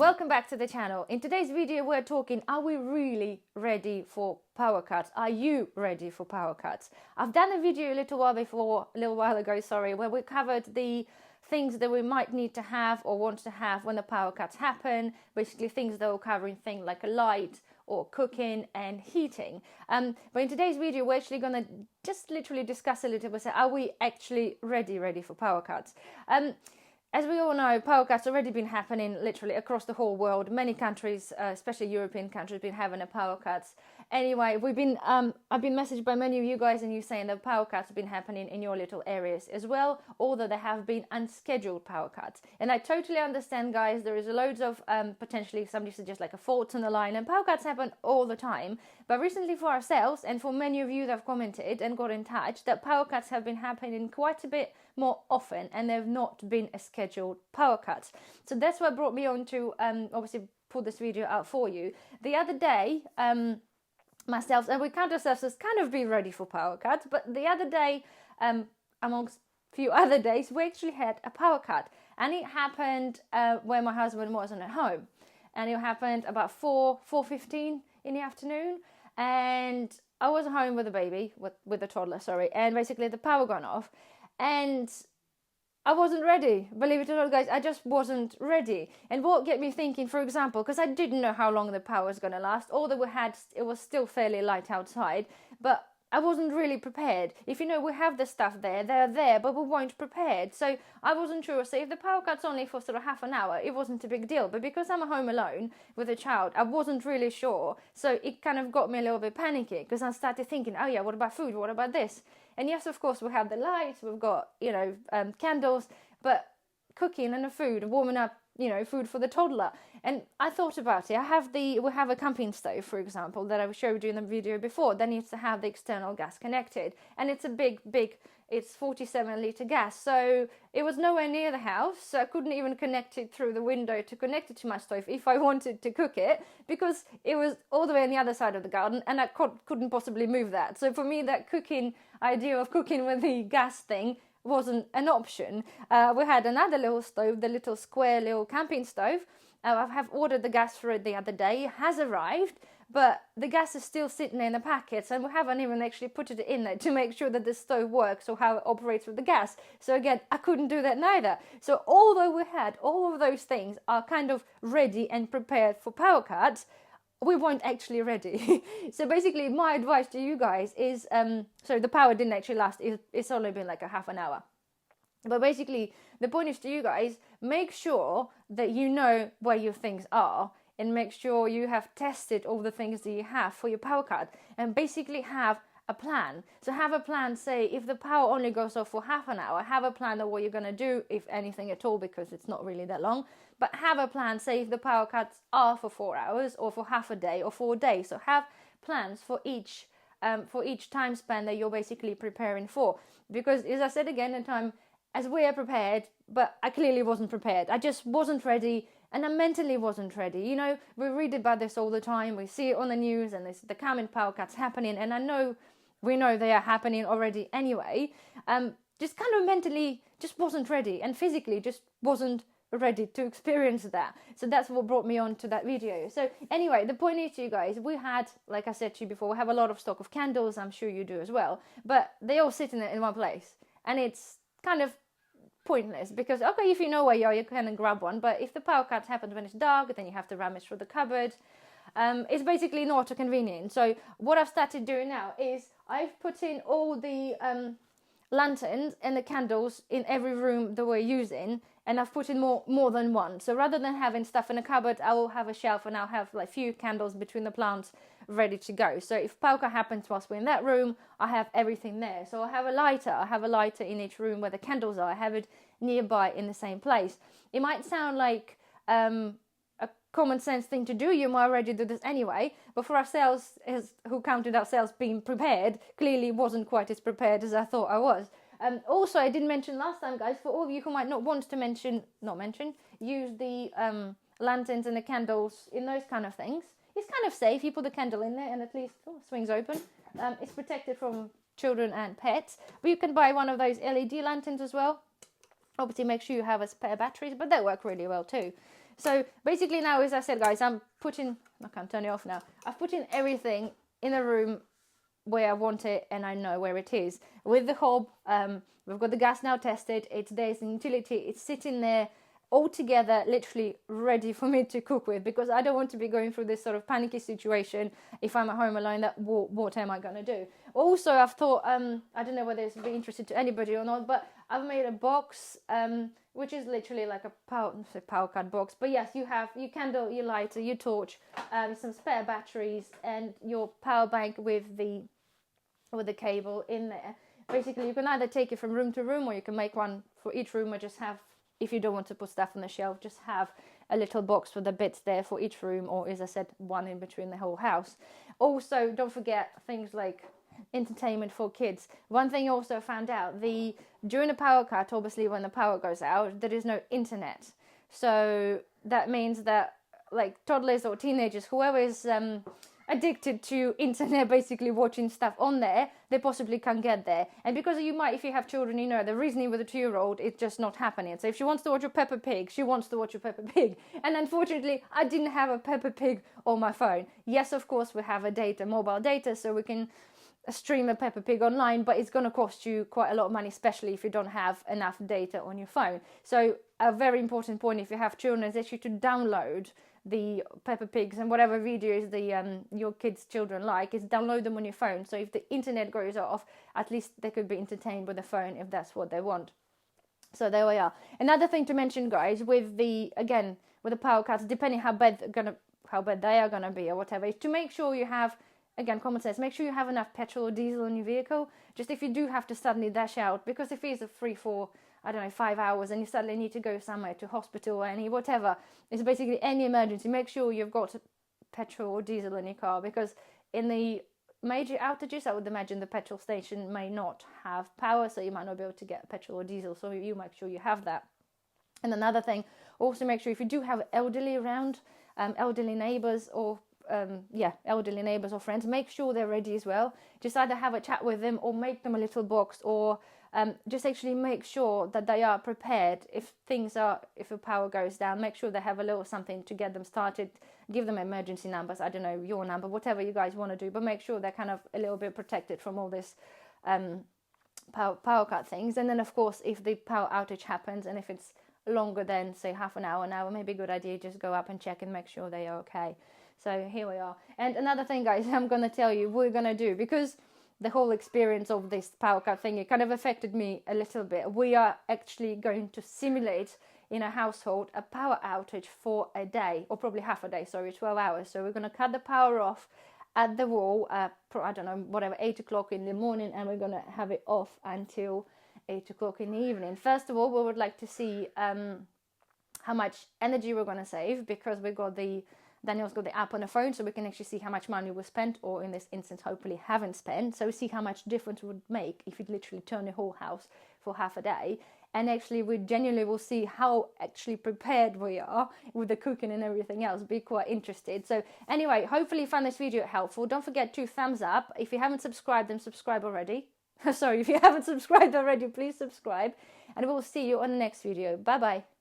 Welcome back to the channel. In today's video we're talking, are we really ready for power cuts? Are you ready for power cuts? I've done a video a little while ago, where we covered the things that we might need to have or want to have when the power cuts happen. Basically things that will cover in things like a light or cooking and heating. But in today's video we're actually going to just literally discuss a little bit, are we actually ready for power cuts? As we all know, power cuts already been happening literally across the whole world. Many countries, especially European countries, been having a power cuts. Anyway, I've been messaged by many of you guys and you saying that power cuts have been happening in your little areas as well, although there have been unscheduled power cuts. And I totally understand, guys, there is loads of potentially somebody suggests like a fault on the line, and power cuts happen all the time. But recently for ourselves and for many of you that have commented and got in touch, that power cuts have been happening quite a bit more often and they've not been a scheduled power cuts. So that's what brought me on to obviously put this video out for you. The other day, myself, and we count ourselves as kind of being ready for power cuts, but the other day, amongst a few other days, we actually had a power cut, and it happened when my husband wasn't at home, and it happened about 4:15 in the afternoon, and I was home with the baby, with the toddler, and basically the power gone off, and I wasn't ready, believe it or not, guys. I just wasn't ready. And what get me thinking, for example, because I didn't know how long the power was going to last, although it was still fairly light outside, but I wasn't really prepared. If you know, we have the stuff there, they're there, but we weren't prepared. So I wasn't sure. So if the power cut's only for sort of half an hour, it wasn't a big deal. But because I'm home alone with a child, I wasn't really sure. So it kind of got me a little bit panicky, because I started thinking, oh yeah, what about food? What about this? And yes, of course, we have the lights, we've got, candles, but cooking and the food, warming up, food for the toddler. And I thought about it. We have a camping stove, for example, that I showed you in the video before, that needs to have the external gas connected. And it's a big, it's 47-litre gas. So it was nowhere near the house. So I couldn't even connect it through the window to connect it to my stove if I wanted to cook it, because it was all the way on the other side of the garden and I couldn't possibly move that. So for me, that idea of cooking with the gas thing wasn't an option. We had another little stove, the little square little camping stove. I have ordered the gas for it the other day. It has arrived, but the gas is still sitting in the packets and we haven't even actually put it in there to make sure that the stove works or how it operates with the gas. So again, I couldn't do that neither. So although we had all of those things are kind of ready and prepared for power cuts, we weren't actually ready. So basically my advice to you guys is, so the power didn't actually last, it's only been like a half an hour. But basically the point is to you guys, make sure that you know where your things are and make sure you have tested all the things that you have for your power cut, and basically have a plan. So have a plan, say if the power only goes off for half an hour, have a plan of what you're going to do, if anything at all, because it's not really that long. But have a plan, say if the power cuts are for 4 hours or for half a day or 4 days. So have plans for each time span that you're basically preparing for. Because as I said again, as we are prepared, but I clearly wasn't prepared. I just wasn't ready, and I mentally wasn't ready. We read about this all the time. We see it on the news, and there's the coming power cuts happening, and we know they are happening already anyway. Just kind of mentally just wasn't ready, and physically just wasn't ready to experience that. So that's what brought me on to that video. So anyway, the point is, you guys, we had, like I said to you before, we have a lot of stock of candles. I'm sure you do as well, but they all sit in one place, and it's kind of pointless, because okay, if you know where you are, you can grab one, but if the power cut happens when it's dark, then you have to rummage through the cupboard. It's basically not convenient. So what I've started doing now is I've put in all the lanterns and the candles in every room that we're using, and I've put in more than one. So rather than having stuff in a cupboard, I will have a shelf, and I'll have like few candles between the plants ready to go. So if power cut happens whilst we're in that room, I have everything there. So I have a lighter in each room where the candles are. I have it nearby in the same place. It might sound like a common sense thing to do. You might already do this anyway, but for ourselves, who counted ourselves being prepared, clearly wasn't quite as prepared as I thought I was. Also, I didn't mention last time, guys, for all of you who might not want to use the lanterns and the candles in those kind of things. It's kind of safe. You put the candle in there and at least swings open. It's protected from children and pets. But you can buy one of those LED lanterns as well. Obviously, make sure you have a spare batteries, but they work really well too. So basically now, as I said, guys, I can't turn it off now. I've put in everything in a room where I want it, and I know where it is. With the hob, we've got the gas now tested. There's an utility. It's sitting there all together, literally ready for me to cook with, because I don't want to be going through this sort of panicky situation if I'm at home alone. That what am I going to do? Also, I've thought, I don't know whether this will be interesting to anybody or not, but I've made a box, which is literally like a power cut box. But yes, you have your candle, your lighter, your torch, some spare batteries, and your power bank with the cable in there. Basically, you can either take it from room to room, or you can make one for each room, or just have, if you don't want to put stuff on the shelf, just have a little box with the bits there for each room, or as I said, one in between the whole house. Also, don't forget things like entertainment for kids. One thing I also found out, during a power cut, obviously when the power goes out, there is no internet. So that means that like toddlers or teenagers, whoever is addicted to internet, basically watching stuff on there, they possibly can't get there. And because if you have children, you know, the reasoning with a 2-year-old, it's just not happening. So if she wants to watch a Peppa Pig, she wants to watch a Peppa Pig. And unfortunately, I didn't have a Peppa Pig on my phone. Yes, of course, we have mobile data, so we can stream a Peppa Pig online, but it's going to cost you quite a lot of money, especially if you don't have enough data on your phone. So a very important point, if you have children, is actually to download the Peppa Pigs and whatever videos your kids' children like, is download them on your phone. So if the internet goes off, at least they could be entertained with the phone if that's what they want. So there we are. Another thing to mention, guys, with the power cuts, depending how bad they are gonna be or whatever, is to make sure you have, again, common sense, make sure you have enough petrol or diesel in your vehicle, just if you do have to suddenly dash out, because if it's a 5 hours and you suddenly need to go somewhere, to hospital or whatever, it's basically any emergency, make sure you've got petrol or diesel in your car, because in the major outages, I would imagine the petrol station may not have power, so you might not be able to get petrol or diesel, so you make sure you have that. And another thing, also make sure if you do have elderly around, elderly neighbours or friends, make sure they're ready as well. Just either have a chat with them or make them a little box, or just actually make sure that they are prepared if the power goes down. Make sure they have a little something to get them started. Give them emergency numbers, I don't know, your number, whatever you guys want to do, but make sure they're kind of a little bit protected from all this power cut things. And then of course, if the power outage happens and if it's longer than say half an hour, maybe a good idea just go up and check and make sure they are okay. So here we are. And another thing, guys, I'm going to tell you we're going to do, because the whole experience of this power cut thing, it kind of affected me a little bit. We are actually going to simulate in a household a power outage for a day, or probably half a day, 12 hours. So we're going to cut the power off at the wall, 8 o'clock in the morning, and we're going to have it off until 8 o'clock in the evening. First of all, we would like to see how much energy we're going to save, because Daniel's got the app on the phone, so we can actually see how much money we spent, or in this instance, hopefully haven't spent. So we see how much difference it would make if you literally turn the whole house for half a day. And actually, we genuinely will see how actually prepared we are with the cooking and everything else. Be quite interested. So anyway, hopefully you found this video helpful. Don't forget to thumbs up. If you haven't subscribed, then subscribe already. Sorry, if you haven't subscribed already, please subscribe. And we'll see you on the next video. Bye-bye.